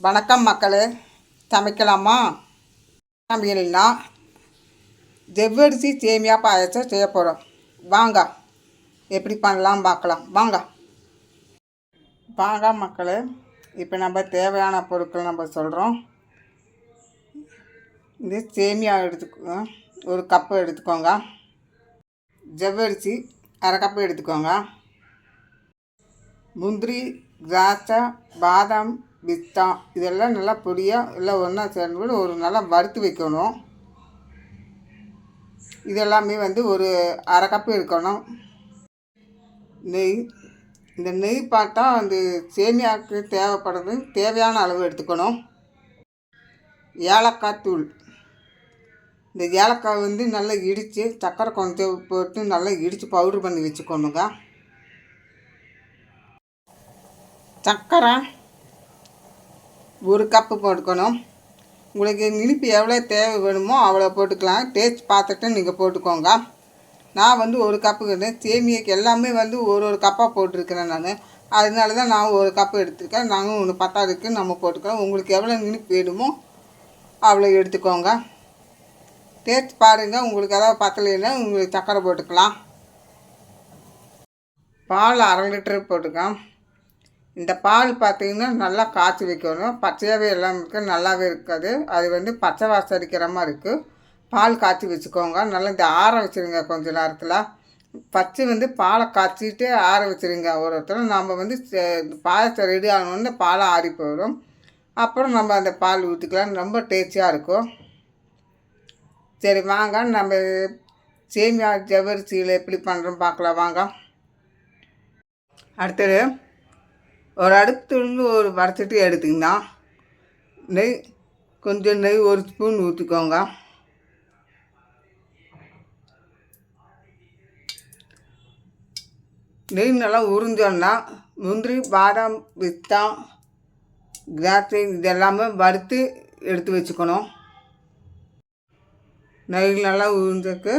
வணக்கம் மக்களே. சமைக்கலாமா? சமையல்னா ஜவ்வரிசி சேமியா பாயாசம் செய்ய போகிறோம். வாங்க எப்படி பண்ணலாம் பார்க்கலாம். வாங்க மக்களே. இப்போ நம்ம தேவையான பொருட்கள் நம்ம சொல்கிறோம். இந்த சேமியா ஒரு கப்பு எடுத்துக்கோங்க. ஜவ்வரிசி அரை கப்பு எடுத்துக்கோங்க. முந்திரி, திராட்சை, பாதாம், பிஸ்தா இதெல்லாம் நல்லா பொடியாக எல்லாம் ஒன்றா சேர்ந்து ஒரு நல்லா வறுத்து வைக்கணும். இதெல்லாமே ஒரு அரை கப்பு இருக்கணும். நெய், இந்த நெய் பார்த்தா அந்த சேமியாவுக்கு தேவைப்படுறது தேவையான அளவு எடுத்துக்கணும். ஏலக்காய் தூள், இந்த ஏலக்காய் நல்லா இடித்து சர்க்கரை கொஞ்சம் போட்டு நல்லா இடித்து பவுட்ரு பண்ணி வச்சுக்கணுங்க. சர்க்கரை ஒரு கப்பு போட்டுக்கணும். உங்களுக்கு இனிப்பு எவ்வளோ தேவை வேணுமோ அவ்வளோ போட்டுக்கலாம். டேஸ்ட் பார்த்துட்டு நீங்கள் போட்டுக்கோங்க. நான் ஒரு கப்புக்கு சேமியாக்கு எல்லாமே ஒரு கப்பாக போட்டிருக்கிறேன் நான். அதனால தான் நான் ஒரு கப்பு எடுத்துருக்கேன். நாங்கள் ஒன்று பத்தாதுக்கு நம்ம போட்டுக்கலாம். உங்களுக்கு எவ்வளோ இனிப்பு வேணுமோ அவ்வளோ எடுத்துக்கோங்க. டேஸ்ட் பாருங்கள். உங்களுக்கு எதாவது பத்தலைன்னா உங்களுக்கு சர்க்கரை போட்டுக்கலாம். பால் அரை லிட்டர் போட்டுக்கலாம். இந்த பால் பார்த்திங்கன்னா நல்லா காய்ச்சி வைக்கணும். பச்சையாகவே எல்லாம் இருக்குது, நல்லாவே இருக்காது. அது பச்சை வாசம் அடிக்கிற மாதிரி இருக்குது. பால் காய்ச்சி வச்சுக்கோங்க. நல்லா இந்த ஆற வச்சுருங்க கொஞ்சம் நேரத்தில். பச்சை பாலை காய்ச்சிட்டு ஆற வச்சுருங்க. ஒரு இடத்துல நம்ம பாயசம் ரெடி ஆகணுன்னு பாலை ஆறி போயிடும். அப்புறம் நம்ம அந்த பால் ஊற்றிக்கலாம். ரொம்ப டேஸ்டியாக இருக்கும். சரி வாங்க நம்ம சேமியா ஜவ்வரிசியில் எப்படி பண்ணுறோம் பார்க்கலாம். வாங்க. அடுத்தது ஒரு அடுப்புலேருந்து ஒரு வடச்சட்டி எடுத்திங்கன்னா கொஞ்சம் நெய் ஒரு ஸ்பூன் ஊற்றிக்கோங்க. நெய் நல்லா உறிஞ்சோன்னா முந்திரி, பாதாம், பிஸ்தா, திராட்சை இதெல்லாமே வறுத்து எடுத்து வச்சுக்கணும். நெய் நல்லா உறிஞ்சக்கு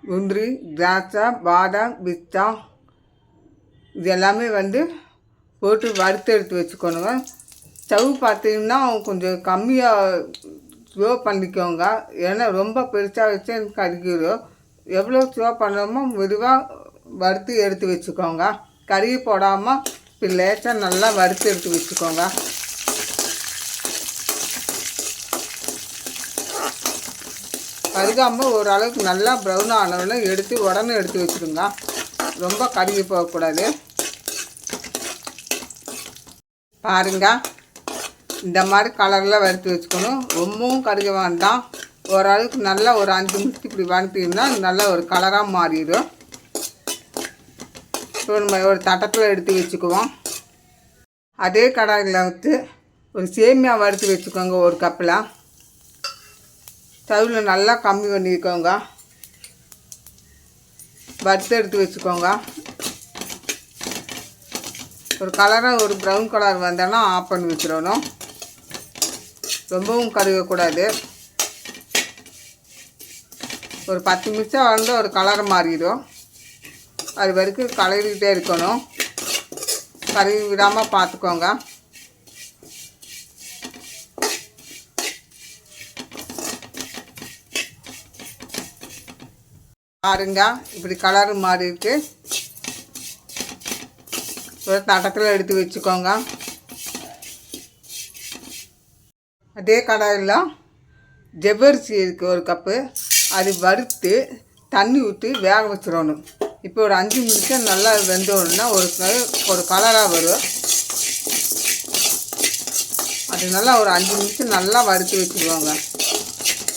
முந்திரி, திராட்சை, பாதாம், பிஸ்தா இது எல்லாமே போட்டு வறுத்து எடுத்து வச்சுக்கணுங்க. ஸ்டவ் பார்த்திங்கன்னா கொஞ்சம் கம்மியாக ஸ்லோ பண்ணிக்கோங்க. ஏன்னா ரொம்ப பெருசாக வச்சு எனக்கு கருகிடும். எவ்வளோ ஸ்லோ பண்ணணுமோ மெதுவாக வறுத்து எடுத்து வச்சுக்கோங்க. கறி போடாமல் இப்போ லேசாக நல்லா வறுத்து எடுத்து வச்சுக்கோங்க. கருகாமல் ஓரளவுக்கு நல்லா ப்ரௌன் ஆனவுடனே உடனே எடுத்து வச்சுருங்க. ரொம்ப கருகி போகக்கூடாது. பாருங்க, இந்த மாதிரி கலரில் வறுத்து வச்சுக்கணும். ரொம்பவும் கருக வேண்டாம். ஓரளவுக்கு நல்லா ஒரு 5 நிமிஷம் இப்படி வறுத்திங்கன்னா நல்லா ஒரு கலராக மாறிடும். ஸோ நம்ம ஒரு தட்டத்தில் எடுத்து வச்சுக்குவோம். அதே கடாயில் ஒரு சேமியா வறுத்து வச்சுக்கோங்க. ஒரு கப்பில் ஸ்டவ்வில் நல்லா கம்மி பண்ணிக்கோங்க. வறுத்து எடுத்து வச்சுக்கோங்க. ஒரு கலராக ஒரு ப்ரௌன் கலர் வந்தோன்னா ஆஃப் பண்ணி வச்சிடணும். ரொம்பவும் கருகக்கூடாது. ஒரு 10 நிமிஷம் ஒரு கலர் மாறிடும். அது வரைக்கும் கலரிக்கிட்டே இருக்கணும். கருகி விடாமல் பார்த்துக்கோங்க. பாருங்க, இப்படி கலர் மாறி இருக்கு. ஒரு தட்டத்தில் எடுத்து வச்சுக்கோங்க. அதே கடாயில் ஜவ்வரிசி இருக்குது ஒரு கப்பு. அது வறுத்து தண்ணி ஊற்றி வேக வச்சிடணும். இப்போ ஒரு 5 நிமிஷம் நல்லா வெந்தோன்னா ஒரு கலராக வரும். அது நல்லா ஒரு 5 நிமிஷம் நல்லா வறுத்து வச்சுக்குவோங்க.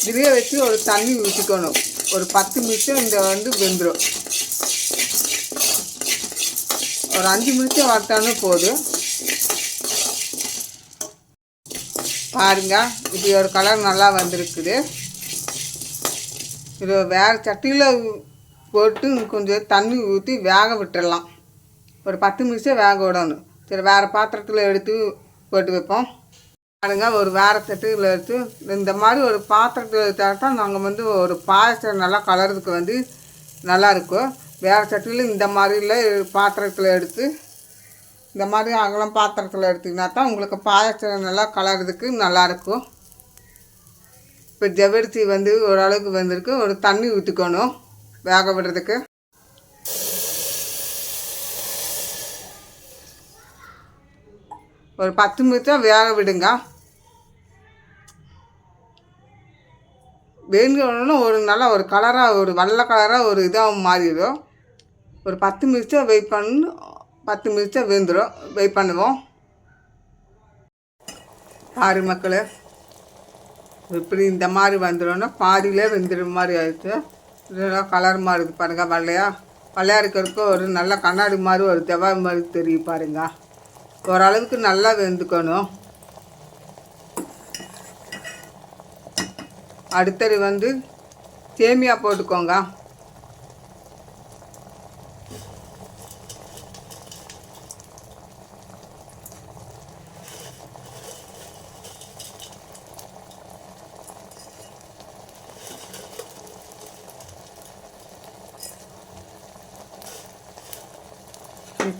இதே வச்சு ஒரு தண்ணி ஊற்றிக்கணும். ஒரு 10 நிமிஷம் இந்த வெந்துடும். ஒரு 5 நிமிஷம் வறுத்தாலும் போதும். பாருங்க, இப்படி ஒரு கலர் நல்லா வந்திருக்குது. இது வேறு சட்டியில் போட்டு கொஞ்சம் தண்ணி ஊற்றி வேக விட்டுடலாம். ஒரு 10 நிமிஷம் வேக விடணும். சரி, வேறு பாத்திரத்தில் எடுத்து போட்டு வைப்போம். பாருங்க, ஒரு வேறு சட்டியில் எடுத்து இந்த மாதிரி ஒரு பாத்திரத்தில் எடுத்தால் நாங்கள் ஒரு பாயசம் நல்லா கலருக்கு நல்லாயிருக்கும். வேறு சட்டியில் இந்த மாதிரில பாத்திரத்தில் எடுத்து இந்த மாதிரி அகலம் பாத்திரத்தில் எடுத்திங்கன்னா தான் உங்களுக்கு பாயாசம் நல்லா கலர்றதுக்கு நல்லாயிருக்கும். இப்போ ஜவ்வரிசி வந்து ஓரளவுக்கு வெந்திருக்கு. ஒரு தண்ணி ஊற்றிக்கணும் வேக விடுறதுக்கு. ஒரு 10 நிமிஷம் வேக விடுங்க. வேணும்னா ஒரு நல்லா ஒரு கலராக ஒரு வெள்ளை கலராக ஒரு இதாக மாறிடும். ஒரு 10 நிமிஷம் வெயிட் பண்ணு. 10 நிமிஷம் வெந்துடும். வெயிட் பண்ணுவோம். பாரு மக்களே, இப்படி இந்த மாதிரி வந்துடும்னா பாதியிலே வெந்துடுற மாதிரி ஆயிடுச்சு. இதெல்லாம் கலர் மாறுது பாருங்கள். வெள்ளையாக இருக்கிறதுக்கு ஒரு நல்ல கண்ணாடி மாதிரி ஒரு செவ்வாய் மாதிரி தெரியும் பாருங்க. ஓரளவுக்கு நல்லா வெந்துக்கணும். அடுத்தது வந்து சேமியா போட்டுக்கோங்க.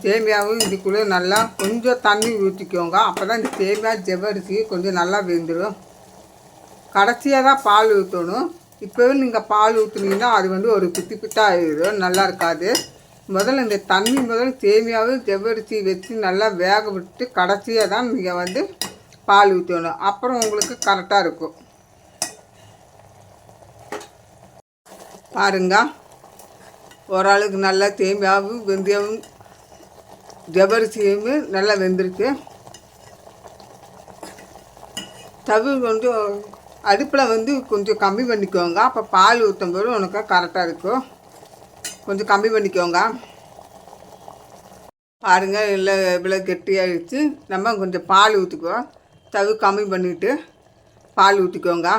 சேமியாவும் இதுக்குள்ளே நல்லா கொஞ்சம் தண்ணி ஊற்றிக்கோங்க. அப்போ தான் இந்த சேமியா ஜவ்வரிசி கொஞ்சம் நல்லா வெந்துடும். கடைசியாக தான் பால் ஊற்றணும். இப்போவே நீங்கள் பால் ஊற்றுனீங்கன்னா அது வந்து ஒரு பித்து பித்தாக ஆகிடும், நல்லா இருக்காது. முதல்ல இந்த தண்ணி சேமியாவும் ஜவ்வரிசி வச்சு நல்லா வேக விட்டு கடைசியாக தான் நீங்கள் வந்து பால் ஊற்றணும். அப்புறம் உங்களுக்கு கரெக்டாக இருக்கும். பாருங்க, ஓரளவுக்கு நல்லா சேமியாவும் வெந்தயமும் ஜவ்வரிசியுமே நல்லா வெந்துருச்சு. ஸ்டவ் கொஞ்சம் அடுப்பில் வந்து கொஞ்சம் கம்மி பண்ணிக்கோங்க. அப்போ பால் ஊற்றும் போது உனக்கு கரெக்டாக இருக்கும். கொஞ்சம் கம்மி பண்ணிக்கோங்க. பாருங்கள், இல்லை இவ்வளோ கெட்டியாகிடுச்சு. நம்ம கொஞ்சம் பால் ஊற்றிக்குவோம். ஸ்டவ் கம்மி பண்ணிவிட்டு பால் ஊற்றிக்கோங்க.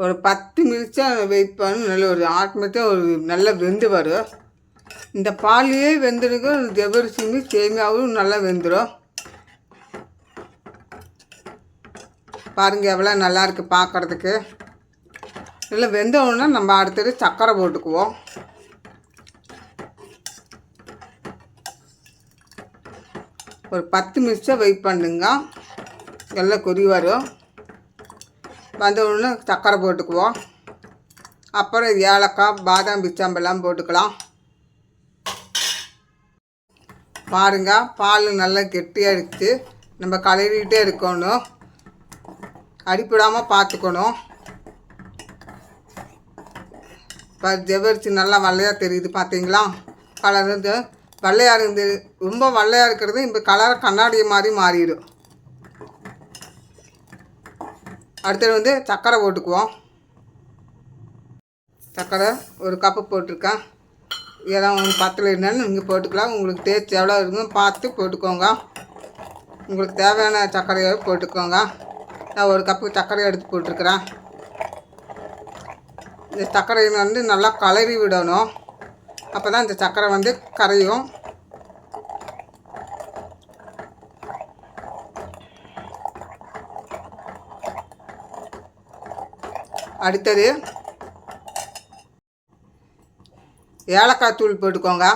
ஒரு 10 நிமிஷம் வெயிட் பண்ணி நல்ல ஒரு ஆட்டோமேட்டிக்காக ஒரு நல்லா வெந்து வரும். இந்த பாலையே வெந்துருக்கும். ஜவ்வரிசியும் சேமியாவும் நல்லா வெந்துடும். பாருங்கள் எவ்வளோ நல்லா இருக்குது பார்க்குறதுக்கு. இல்லை வெந்தோன்னா நம்ம அடுத்தது சர்க்கரை போட்டுக்குவோம். ஒரு 10 நிமிஷம் வெயிட் பண்ணுங்க. எல்லாம் கொதி வரும். வந்தவுடனே சர்க்கரை போட்டுக்குவோம். அப்புறம் ஏலக்காய், பாதாம், பிச்சாம்பெல்லாம் போட்டுக்கலாம். பாருங்கள், பால் நல்லா கெட்டியாகிடுச்சு. நம்ம கலரிக்கிட்டே இருக்கணும். அடிப்பிடாமல் பார்த்துக்கணும். இப்போ ஜவ்வரிசி நல்லா வெள்ளையாக தெரியுது பார்த்தீங்களா? கலர் வந்து வெள்ளையாக இருந்து ரொம்ப வெள்ளையாக இருக்கிறது இப்போ கலர் கண்ணாடி மாதிரி மாறிடும். அடுத்தது வந்து சர்க்கரை போட்டுக்குவோம். சர்க்கரை ஒரு கப்பு போட்டிருக்கேன். இதெல்லாம் உங்களுக்கு 10 என்னன்னு நீங்கள் போட்டுக்கலாம். உங்களுக்கு டேஸ்ட் எவ்வளோ இருக்குன்னு பார்த்து போட்டுக்கோங்க. உங்களுக்கு தேவையான சர்க்கரையை போட்டுக்கோங்க. நான் ஒரு கப்பு சர்க்கரை எடுத்து போட்டிருக்கிறேன். இந்த சர்க்கரையை வந்து நல்லா கலரி விடணும். அப்போ தான் இந்த சர்க்கரை வந்து கரையும். அடுத்தது ஏலக்காய் தூள் போட்டுக்கோங்க.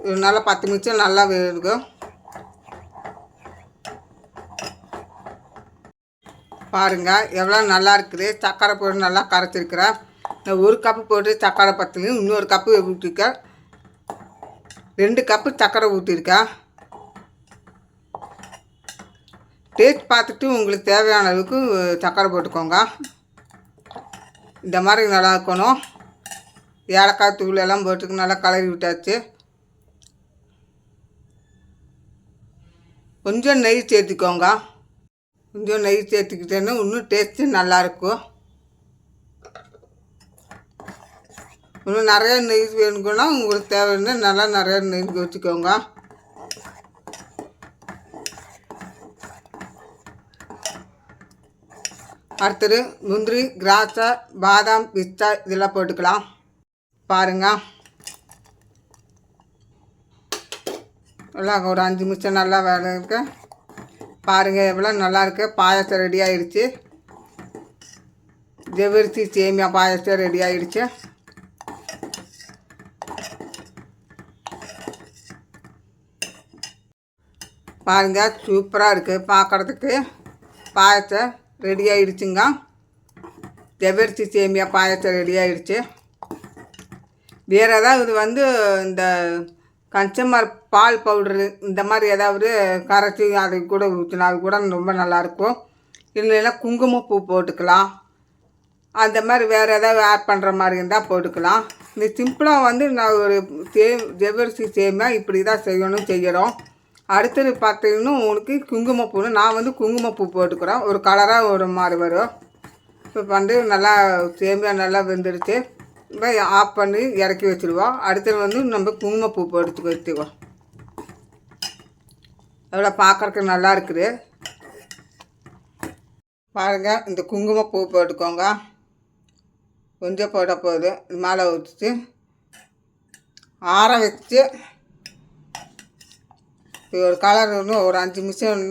இது நல்லா 10 நிமிஷம் நல்லா இருக்கும். பாருங்கள் எவ்வளோ நல்லா இருக்குது. சர்க்கரை போட்டு நல்லா கரைச்சிருக்கிறேன். நான் ஒரு கப்பு போட்டு சர்க்கரை பத்தலையும் இன்னொரு கப்பு ஊற்றிருக்கேன். 2 கப்பு சர்க்கரை ஊற்றிருக்கேன். டேஸ்ட் பார்த்துட்டு உங்களுக்கு தேவையான அளவுக்கு சர்க்கரை போட்டுக்கோங்க. இந்த மாதிரி நல்லா இருக்கணும். ஏலக்காய் தூள் எல்லாம் போட்டு நல்லா கலரி விட்டாச்சு. கொஞ்சம் நெய் சேர்த்துக்கோங்க. கொஞ்சம் நெய் சேர்த்துக்கிட்டேன்னா இன்னும் டேஸ்ட்டு நல்லாயிருக்கும். இன்னும் நிறையா நெய் வேணுங்கன்னா உங்களுக்கு தேவைன்னா நல்லா நிறையா நெய் வச்சுக்கோங்க. அடுத்தது முந்திரி, திராட்சை, பாதாம், பிஸ்தா இதெல்லாம் போட்டுக்கலாம். பாருங்கள், எல்லாம் ஒரு 5 நிமிஷம் நல்லா வேலை இருக்கு. பாருங்கள் எவ்வளோ நல்லாயிருக்கு. பாயாசம் ரெடி ஆகிடுச்சு. ஜவ்வரிசி சேமியா பாயசம் ரெடி ஆகிடுச்சு. பாருங்கள், சூப்பராக இருக்குது பார்க்குறதுக்கு. பாயசம் ரெடி ஆகிடுச்சுங்க. ஜவ்வரிசி சேமியா பாயசம் ரெடி ஆகிடுச்சு. வேறு ஏதாவது இந்த கன்சூமர் பால் பவுட்ரு இந்த மாதிரி ஏதாவது கரைச்சி அதை கூட ஊற்றினா அது கூட ரொம்ப நல்லாயிருக்கும். இல்லைன்னா குங்குமப்பூ போட்டுக்கலாம். அந்த மாதிரி வேறு ஏதாவது ஆட் பண்ணுற மாதிரி இருந்தால் போட்டுக்கலாம். இந்த சிம்பிளாக நான் ஒரு ஜவ்வரிசி சேமியா இப்படி தான் செய்கிறோம். அடுத்தது பார்த்தீங்கன்னா உங்களுக்கு குங்குமப்பூ, நான் குங்குமப்பூ போட்டுக்கிறேன். ஒரு கலராக ஒரு மாதிரி வரும். இப்போ நல்லா சேமியா நல்லா வெந்துடுச்சு. இப்போ ஆஃப் பண்ணி இறக்கி வச்சுருவோம். அடுத்தது நம்ம குங்குமப்பூ போட்டு வச்சுக்குவோம். எவ்வளோ பார்க்குறதுக்கு நல்லா இருக்குது பாருங்கள். இந்த குங்குமப்பூ போட்டுக்கோங்க. கொஞ்சம் போட போகுது. இது மேலே ஊற்றிட்டு ஆற வச்சு ஒரு கலர் ஒரு 5 நிமிஷம்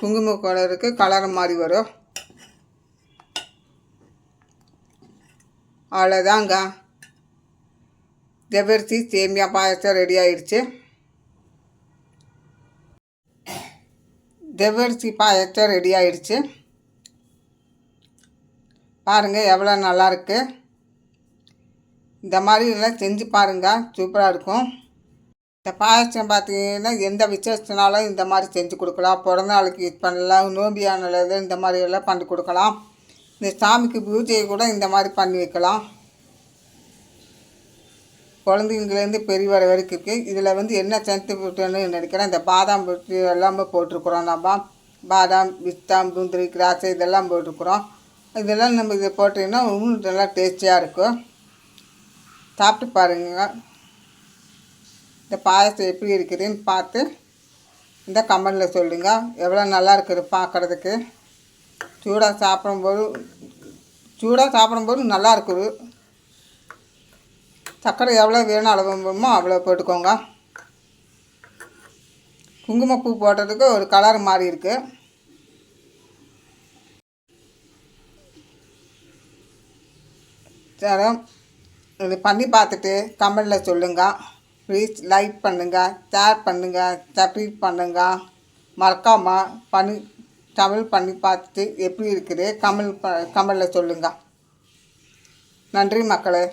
குங்கும கலருக்கு கலர் மாதிரி வரும். அவ்வளோதாங்க, ஜவ்வரிசி சேமியா பாயசம் ரெடி ஆகிடுச்சு. ஜவ்வரிசி பாயசம் ரெடி ஆகிடுச்சு. பாருங்கள் எவ்வளோ நல்லாயிருக்கு. இந்த மாதிரி எல்லாம் செஞ்சு பாருங்கள், சூப்பராக இருக்கும். இந்த பாயசம் பார்த்தீங்கன்னா எந்த விசேஷத்தினாலும் இந்த மாதிரி செஞ்சு கொடுக்கலாம். பிறந்த நாளுக்கு யூஸ் பண்ணலாம். நோம்பியான இந்த மாதிரி எல்லாம் பண்ணி கொடுக்கலாம். இந்த சாமிக்கு பூஜையை கூட இந்த மாதிரி பண்ணி வைக்கலாம். குழந்தைங்கலேருந்து பெரியவரை வரைக்கும் இருக்குது. இதில் என்ன செஞ்சு போட்டுன்னு நினைக்கிறேன். இந்த பாதாம் போட்டு எல்லாமே போட்டிருக்குறோம். நம்ம பாதாம், பிஸ்தா, முந்திரி, திராட்சை இதெல்லாம் போட்டிருக்குறோம். இதெல்லாம் நம்ம இதை போட்டிங்கன்னா இன்னும் நல்லா டேஸ்டியாக இருக்கும். சாப்பிட்டு பாருங்க. இந்த பாயசம் எப்படி இருக்குதுன்னு பார்த்து இந்த கமெண்டில் சொல்லுங்கள். எவ்வளோ நல்லா இருக்குது பார்க்குறதுக்கு. சூடாக சாப்பிடும்போது நல்லா இருக்குது. சர்க்கரை எவ்வளோ வேணும் அளவு வேணுமோ அவ்வளோ போட்டுக்கோங்க. குங்குமப்பூ போட்டதுக்கு ஒரு கலர் மாறி இருக்குது. சரி, இது பண்ணி பார்த்துட்டு கமெண்டில் சொல்லுங்கள். ப்ளீஸ் லைக் பண்ணுங்கள், ஷேர் பண்ணுங்கள், சப்ஸ்கிரைப் பண்ணுங்கள். மறக்காமல் தமிழ் பண்ணி பார்த்துட்டு எப்படி இருக்குது கமெண்டில் சொல்லுங்கள். நன்றி மக்களே.